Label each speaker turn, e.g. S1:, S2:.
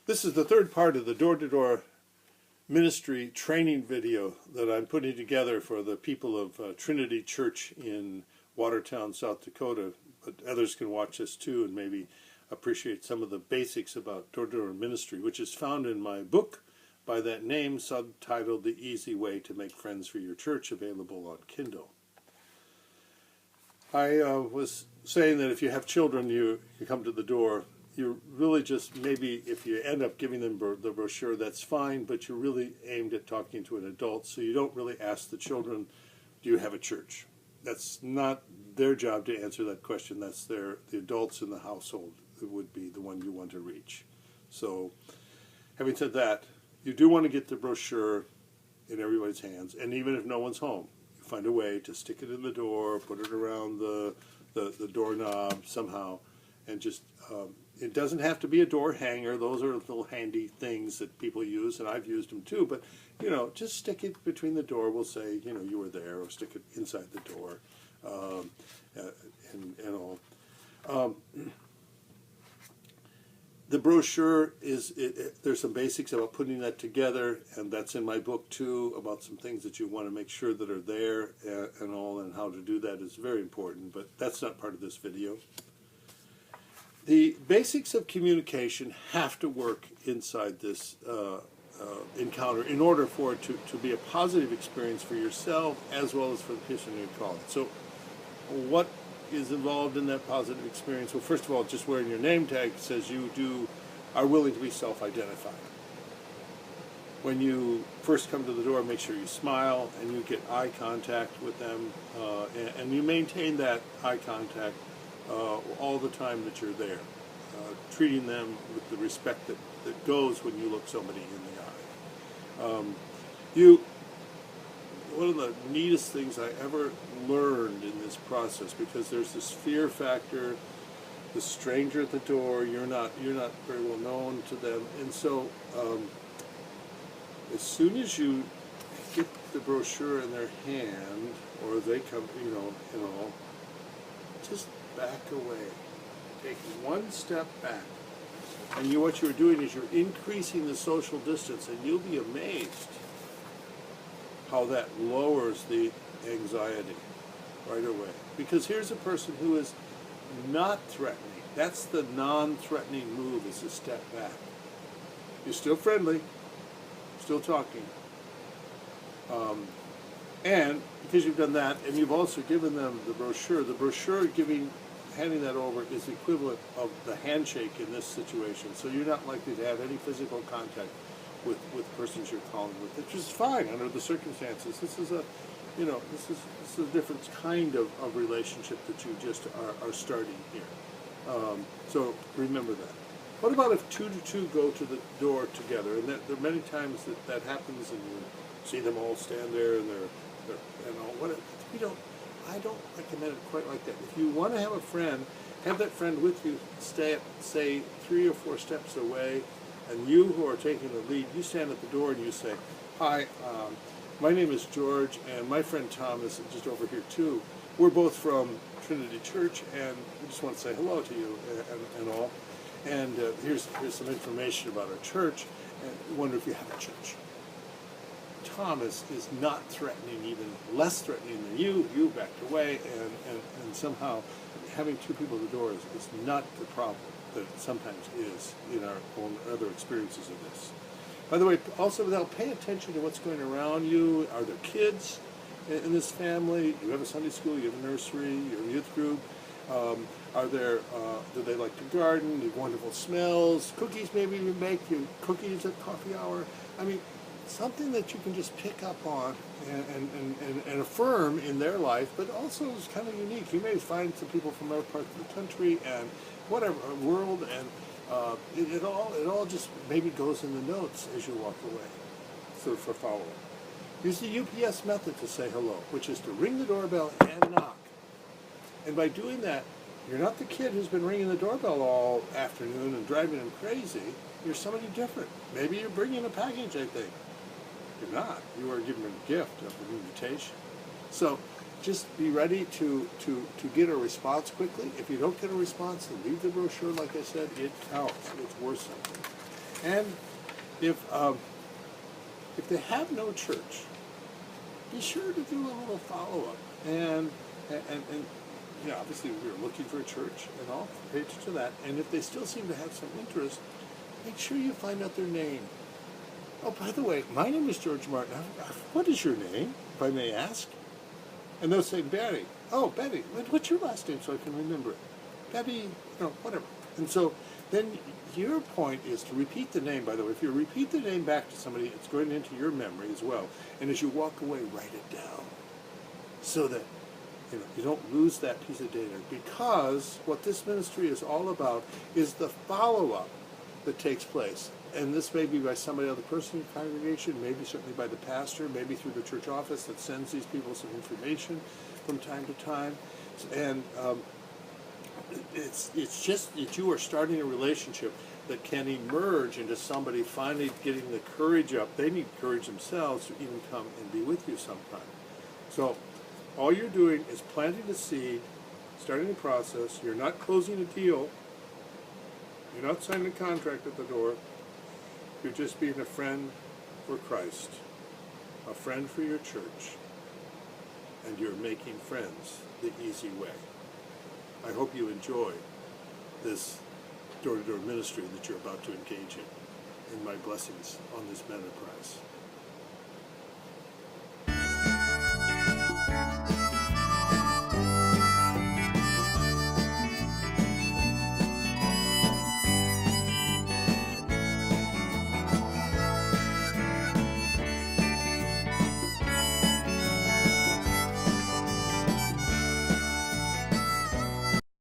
S1: This is the third part of the door-to-door ministry training video that I'm putting together for the people of Trinity Church in Watertown, South Dakota. But others can watch this too and maybe appreciate some of the basics about door-to-door ministry, which is found in my book by that name, subtitled The Easy Way to Make Friends for Your Church, available on Kindle. I was saying that if you have children, you come to the door, you really just, maybe if you end up giving them the brochure, that's fine, but you're really aimed at talking to an adult, so you don't really ask the children, do you have a church? That's not their job to answer that question. That's the adults in the household who would be the one you want to reach. So, having said that, you do want to get the brochure in everybody's hands, and even if no one's home, you find a way to stick it in the door, put it around the doorknob somehow, and just, it doesn't have to be a door hanger. Those are little handy things that people use, and I've used them too, but, just stick it between the door. We'll say, you were there, or stick it inside the door, and all. The brochure there's some basics about putting that together, and that's in my book too, about some things that you want to make sure that are there and all, and how to do that is very important, but that's not part of this video. The basics of communication have to work inside this encounter in order for it to be a positive experience for yourself as well as for the person you're calling. So what is involved in that positive experience? Well, first of all, just wearing your name tag says you are willing to be self-identified. When you first come to the door, make sure you smile and you get eye contact with them, and you maintain that eye contact all the time that you're there, treating them with the respect that goes when you look somebody in the eye. One of the neatest things I ever learned in this process, because there's this fear factor, the stranger at the door, you're not very well known to them, and so as soon as you get the brochure in their hand, or they come, just back away. Take one step back. And what you're doing is you're increasing the social distance, and you'll be amazed how that lowers the anxiety right away. Because here's a person who is not threatening. That's the non-threatening move, is to step back. You're still friendly, still talking. And because you've done that, and you've also given them the brochure handing that over is the equivalent of the handshake in this situation. So you're not likely to have any physical contact with persons you're calling with, which is fine under the circumstances. This is a different kind of relationship that you just are starting here. So remember that. What about if 2 to 2 go to the door together? And there are many times that happens, and you see them all stand there, and I don't recommend it quite like that. If you want to have a friend, have that friend with you, stay, say, 3 or 4 steps away, and you who are taking the lead, you stand at the door and you say, hi, my name is George, and my friend Tom is just over here too. We're both from Trinity Church, and we just want to say hello to you and all. And here's some information about our church, and we wonder if you have a church. Thomas is not threatening, even less threatening than you. You backed away, and somehow having 2 people at the door is not the problem that it sometimes is in our own other experiences of this. By the way, also they'll pay attention to what's going around you. Are there kids in this family? You have a Sunday school, you have a nursery, you have a youth group. Do they like to garden? Do you have wonderful smells? Cookies maybe you make, cookies at coffee hour. I mean, something that you can just pick up on and affirm in their life, but also is kind of unique. You may find some people from other parts of the country and whatever, world, and it all just maybe goes in the notes as you walk away, so for follow-up. Use the UPS method to say hello, which is to ring the doorbell and knock. And by doing that, you're not the kid who's been ringing the doorbell all afternoon and driving him crazy. You're somebody different. Maybe you're bringing a package, I think. You're not. You are giving a gift of an invitation. So just be ready to get a response quickly. If you don't get a response, then leave the brochure. Like I said, it counts. It's worth something. And if they have no church, be sure to do a little follow-up. And obviously we're looking for a church and all, pay attention to that. And if they still seem to have some interest, make sure you find out their name. Oh, by the way, my name is George Martin. What is your name, if I may ask? And they'll say, Betty. Oh, Betty. What's your last name so I can remember it? Betty, whatever. And so then your point is to repeat the name, by the way. If you repeat the name back to somebody, it's going into your memory as well. And as you walk away, write it down so that you don't lose that piece of data. Because what this ministry is all about is the follow-up that takes place. And this may be by somebody other person in the congregation, maybe certainly by the pastor, maybe through the church office that sends these people some information from time to time. And it's just that you are starting a relationship that can emerge into somebody finally getting the courage up. They need courage themselves to even come and be with you sometime. So all you're doing is planting the seed, starting the process. You're not closing a deal. You're not signing a contract at the door. You're just being a friend for Christ, a friend for your church, and you're making friends the easy way. I hope you enjoy this door-to-door ministry that you're about to engage in. And my blessings on this enterprise.